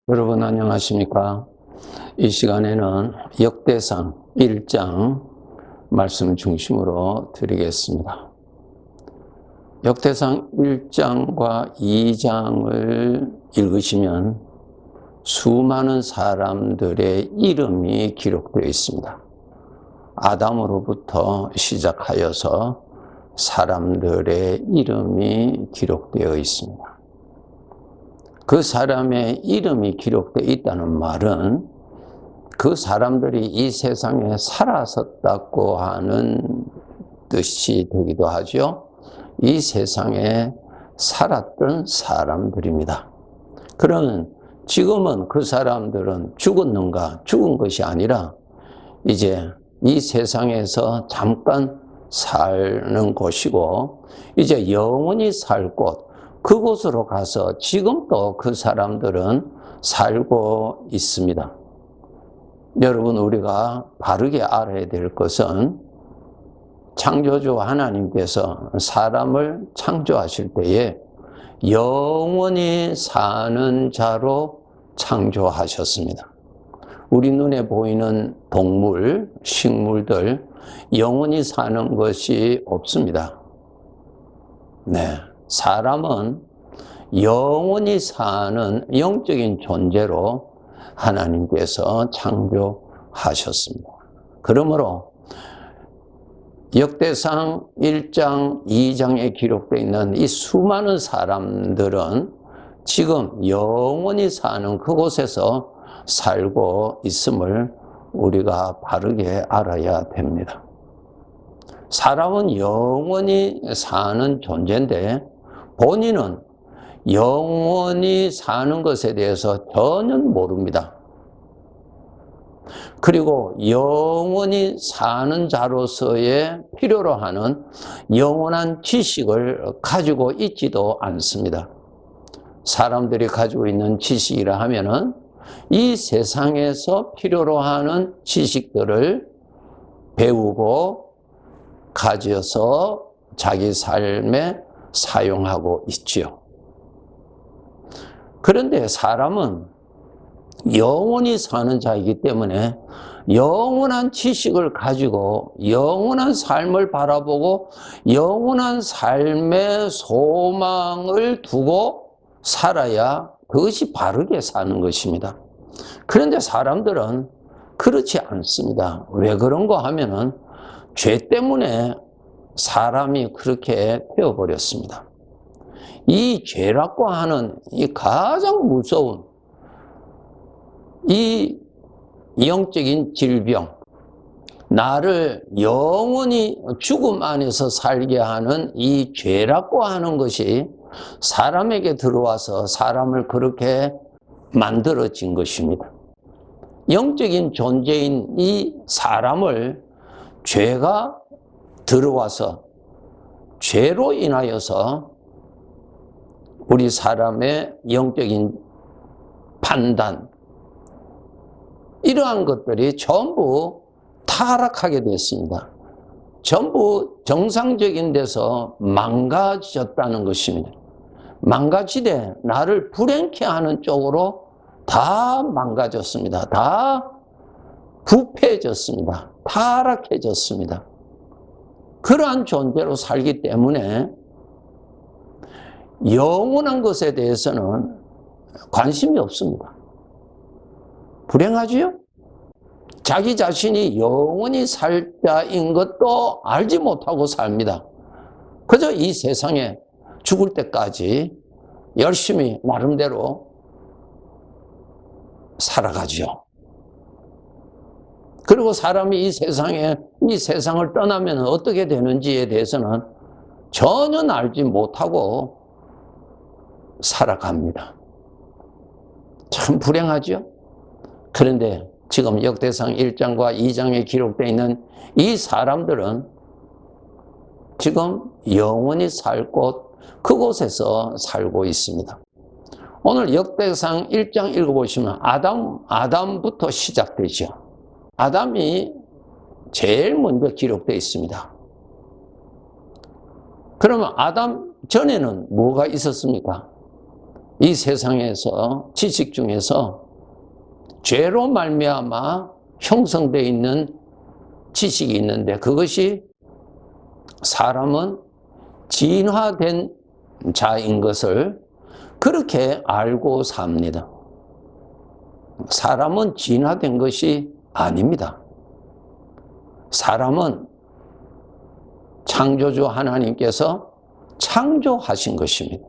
여러분 안녕하십니까? 이 시간에는 역대상 1장 말씀 중심으로 드리겠습니다. 역대상 1장과 2장을 읽으시면 수많은 사람들의 이름이 기록되어 있습니다. 아담으로부터 시작하여서 사람들의 이름이 기록되어 있습니다. 그 사람의 이름이 기록되어 있다는 말은 그 사람들이 이 세상에 살았었다고 하는 뜻이 되기도 하죠. 이 세상에 살았던 사람들입니다. 그러면 지금은 그 사람들은 죽었는가? 죽은 것이 아니라 이제 이 세상에서 잠깐 사는 곳이고 이제 영원히 살 곳, 그곳으로 가서 지금도 그 사람들은 살고 있습니다. 여러분, 우리가 바르게 알아야 될 것은 창조주 하나님께서 사람을 창조하실 때에 영원히 사는 자로 창조하셨습니다. 우리 눈에 보이는 동물, 식물들 영원히 사는 것이 없습니다. 네. 사람은 영원히 사는 영적인 존재로 하나님께서 창조하셨습니다. 그러므로 역대상 1장, 2장에 기록되어 있는 이 수많은 사람들은 지금 영원히 사는 그곳에서 살고 있음을 우리가 바르게 알아야 됩니다. 사람은 영원히 사는 존재인데 본인은 영원히 사는 것에 대해서 전혀 모릅니다. 그리고 영원히 사는 자로서의 필요로 하는 영원한 지식을 가지고 있지도 않습니다. 사람들이 가지고 있는 지식이라 하면은 이 세상에서 필요로 하는 지식들을 배우고 가져서 자기 삶에 사용하고 있지요. 그런데 사람은 영원히 사는 자이기 때문에 영원한 지식을 가지고 영원한 삶을 바라보고 영원한 삶의 소망을 두고 살아야 그것이 바르게 사는 것입니다. 그런데 사람들은 그렇지 않습니다. 왜 그런가 하면은 죄 때문에 사람이 그렇게 되어버렸습니다. 이 죄라고 하는 이 가장 무서운 이 영적인 질병, 나를 영원히 죽음 안에서 살게 하는 이 죄라고 하는 것이 사람에게 들어와서 사람을 그렇게 만들어진 것입니다. 영적인 존재인 이 사람을 죄가 들어와서 죄로 인하여서 우리 사람의 영적인 판단, 이러한 것들이 전부 타락하게 됐습니다. 전부 정상적인 데서 망가졌다는 것입니다. 망가지되 나를 불행케 하는 쪽으로 다 망가졌습니다. 다 부패해졌습니다. 타락해졌습니다. 그러한 존재로 살기 때문에 영원한 것에 대해서는 관심이 없습니다. 불행하지요? 자기 자신이 영원히 살 자인 것도 알지 못하고 삽니다. 그저 이 세상에 죽을 때까지 열심히 나름대로 살아가지요. 그리고 사람이 이 세상을 떠나면 어떻게 되는지에 대해서는 전혀 알지 못하고 살아갑니다. 참 불행하죠? 그런데 지금 역대상 1장과 2장에 기록되어 있는 이 사람들은 지금 영원히 살 곳, 그곳에서 살고 있습니다. 오늘 역대상 1장 읽어보시면 아담부터 시작되죠. 아담이 제일 먼저 기록되어 있습니다. 그러면 아담 전에는 뭐가 있었습니까? 이 세상에서 지식 중에서 죄로 말미암아 형성되어 있는 지식이 있는데 그것이 사람은 진화된 자인 것을 그렇게 알고 삽니다. 사람은 진화된 것이 아닙니다. 사람은 창조주 하나님께서 창조하신 것입니다.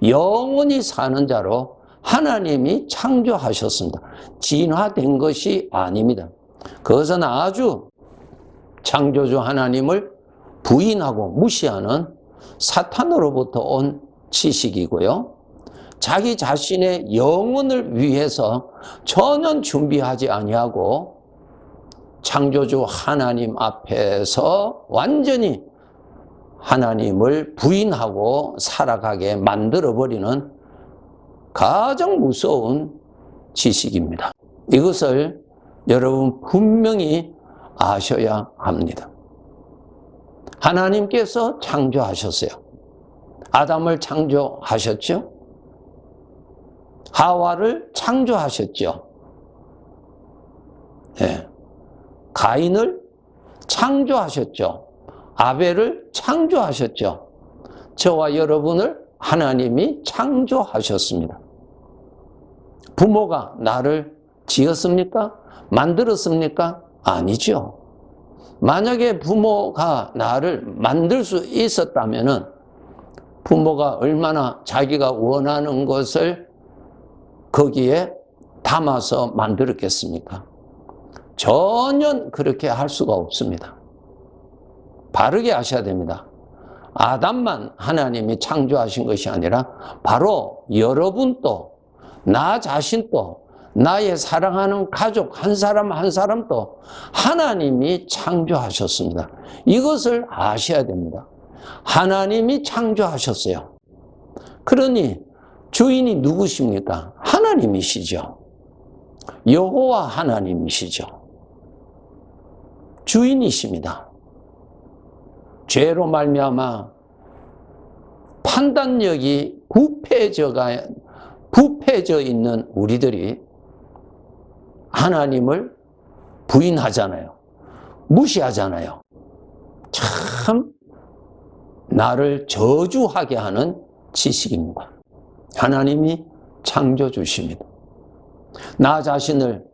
영원히 사는 자로 하나님이 창조하셨습니다. 진화된 것이 아닙니다. 그것은 아주 창조주 하나님을 부인하고 무시하는 사탄으로부터 온 지식이고요. 자기 자신의 영혼을 위해서 전혀 준비하지 아니하고 창조주 하나님 앞에서 완전히 하나님을 부인하고 살아가게 만들어버리는 가장 무서운 지식입니다. 이것을 여러분 분명히 아셔야 합니다. 하나님께서 창조하셨어요. 아담을 창조하셨죠? 하와를 창조하셨죠? 네. 가인을 창조하셨죠? 아벨을 창조하셨죠? 저와 여러분을 하나님이 창조하셨습니다. 부모가 나를 지었습니까? 만들었습니까? 아니죠. 만약에 부모가 나를 만들 수 있었다면은 부모가 얼마나 자기가 원하는 것을 거기에 담아서 만들었겠습니까? 전혀 그렇게 할 수가 없습니다. 바르게 아셔야 됩니다. 아담만 하나님이 창조하신 것이 아니라 바로 여러분도 나 자신도 나의 사랑하는 가족 한 사람 한 사람도 하나님이 창조하셨습니다. 이것을 아셔야 됩니다. 하나님이 창조하셨어요. 그러니 주인이 누구십니까? 하나님이시죠. 여호와 하나님이시죠. 주인이십니다. 죄로 말미암아 판단력이 부패져 있는 우리들이 하나님을 부인하잖아요. 무시하잖아요. 참 나를 저주하게 하는 지식입니다. 하나님이 창조주십니다. 나 자신을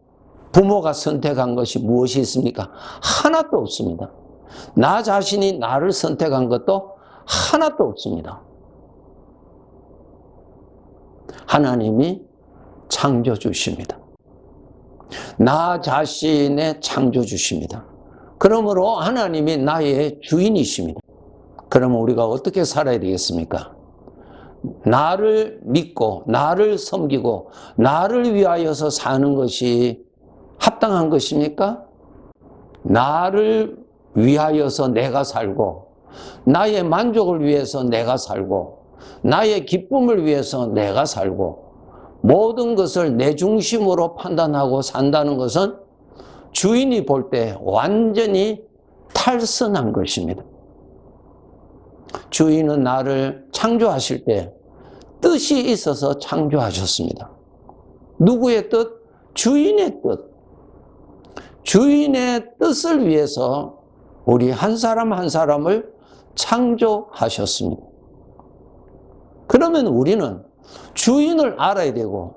부모가 선택한 것이 무엇이 있습니까? 하나도 없습니다. 나 자신이 나를 선택한 것도 하나도 없습니다. 하나님이 창조주십니다. 나 자신의 창조주십니다. 그러므로 하나님이 나의 주인이십니다. 그러면 우리가 어떻게 살아야 되겠습니까? 나를 믿고 나를 섬기고 나를 위하여서 사는 것이 합당한 것입니까? 나를 위하여서 내가 살고 나의 만족을 위해서 내가 살고 나의 기쁨을 위해서 내가 살고 모든 것을 내 중심으로 판단하고 산다는 것은 주인이 볼 때 완전히 탈선한 것입니다. 주인은 나를 창조하실 때 뜻이 있어서 창조하셨습니다. 누구의 뜻? 주인의 뜻. 주인의 뜻을 위해서 우리 한 사람 한 사람을 창조하셨습니다. 그러면 우리는 주인을 알아야 되고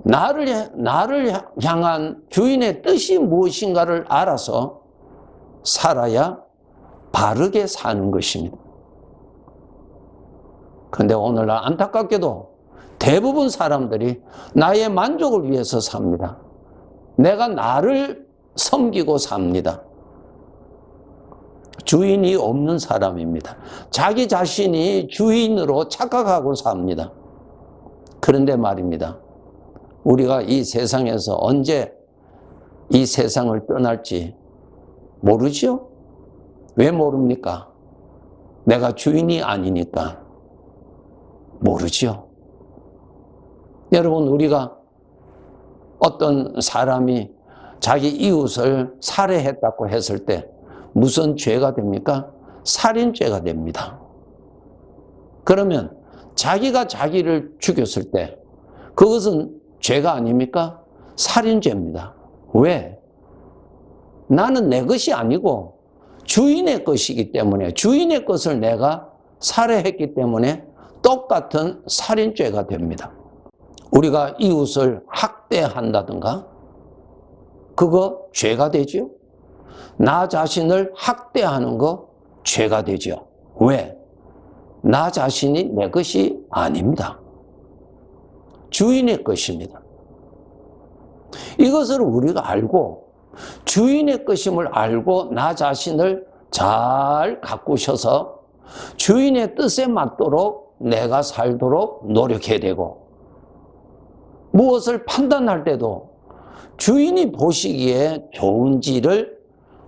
나를 향한 주인의 뜻이 무엇인가를 알아서 살아야 바르게 사는 것입니다. 그런데 오늘날 안타깝게도 대부분 사람들이 나의 만족을 위해서 삽니다. 내가 나를 섬기고 삽니다. 주인이 없는 사람입니다. 자기 자신이 주인으로 착각하고 삽니다. 그런데 말입니다. 우리가 이 세상에서 언제 이 세상을 떠날지 모르죠? 왜 모릅니까? 내가 주인이 아니니까 모르죠. 여러분, 우리가 어떤 사람이 자기 이웃을 살해했다고 했을 때 무슨 죄가 됩니까? 살인죄가 됩니다. 그러면 자기가 자기를 죽였을 때 그것은 죄가 아닙니까? 살인죄입니다. 왜? 나는 내 것이 아니고 주인의 것이기 때문에, 주인의 것을 내가 살해했기 때문에 똑같은 살인죄가 됩니다. 우리가 이웃을 학대한다든가 그거 죄가 되죠. 나 자신을 학대하는 거 죄가 되죠. 왜? 나 자신이 내 것이 아닙니다. 주인의 것입니다. 이것을 우리가 알고 주인의 것임을 알고 나 자신을 잘 가꾸셔서 주인의 뜻에 맞도록 내가 살도록 노력해야 되고, 무엇을 판단할 때도 주인이 보시기에 좋은지를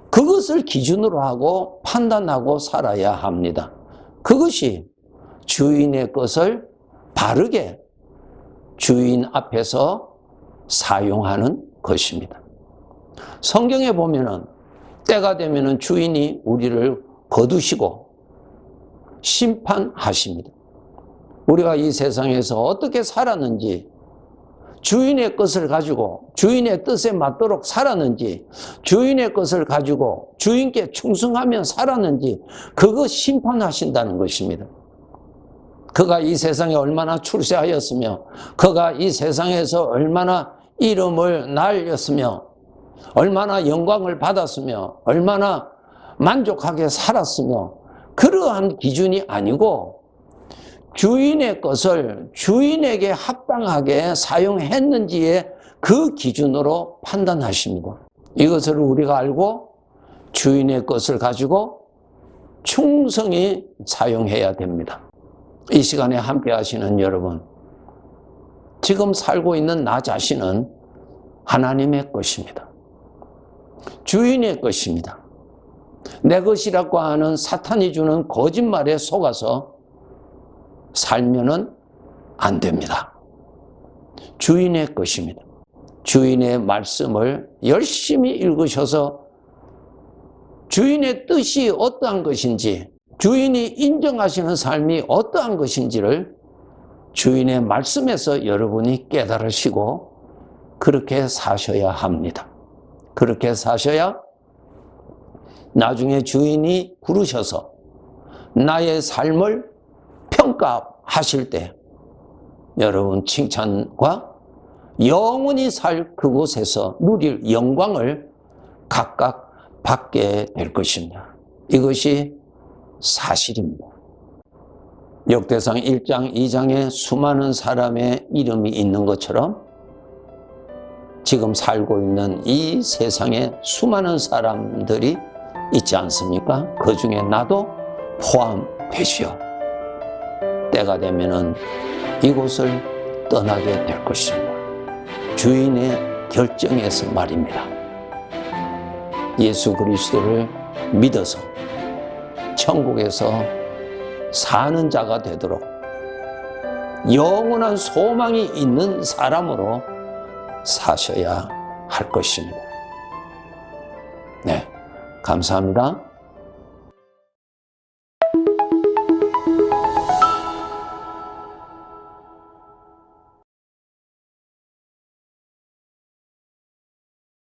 그것을 기준으로 하고 판단하고 살아야 합니다. 그것이 주인의 것을 바르게 주인 앞에서 사용하는 것입니다. 성경에 보면은 때가 되면은 주인이 우리를 거두시고 심판하십니다. 우리가 이 세상에서 어떻게 살았는지, 주인의 것을 가지고 주인의 뜻에 맞도록 살았는지, 주인의 것을 가지고 주인께 충성하며 살았는지, 그거 심판하신다는 것입니다. 그가 이 세상에 얼마나 출세하였으며, 그가 이 세상에서 얼마나 이름을 날렸으며, 얼마나 영광을 받았으며, 얼마나 만족하게 살았으며, 그러한 기준이 아니고 주인의 것을 주인에게 합당하게 사용했는지의 그 기준으로 판단하십니다. 이것을 우리가 알고 주인의 것을 가지고 충성히 사용해야 됩니다. 이 시간에 함께 하시는 여러분, 지금 살고 있는 나 자신은 하나님의 것입니다. 주인의 것입니다. 내 것이라고 하는 사탄이 주는 거짓말에 속아서 살면은 안 됩니다. 주인의 것입니다. 주인의 말씀을 열심히 읽으셔서 주인의 뜻이 어떠한 것인지, 주인이 인정하시는 삶이 어떠한 것인지를 주인의 말씀에서 여러분이 깨달으시고 그렇게 사셔야 합니다. 그렇게 사셔야 나중에 주인이 부르셔서 나의 삶을 평가하실 때 여러분 칭찬과 영원히 살 그곳에서 누릴 영광을 각각 받게 될 것입니다. 이것이 사실입니다. 역대상 1장, 2장에 수많은 사람의 이름이 있는 것처럼 지금 살고 있는 이 세상에 수많은 사람들이 있지 않습니까? 그 중에 나도 포함되시오. 때가 되면은 이곳을 떠나게 될 것입니다. 주인의 결정에서 말입니다. 예수 그리스도를 믿어서 천국에서 사는 자가 되도록 영원한 소망이 있는 사람으로 사셔야 할 것입니다. 네, 감사합니다.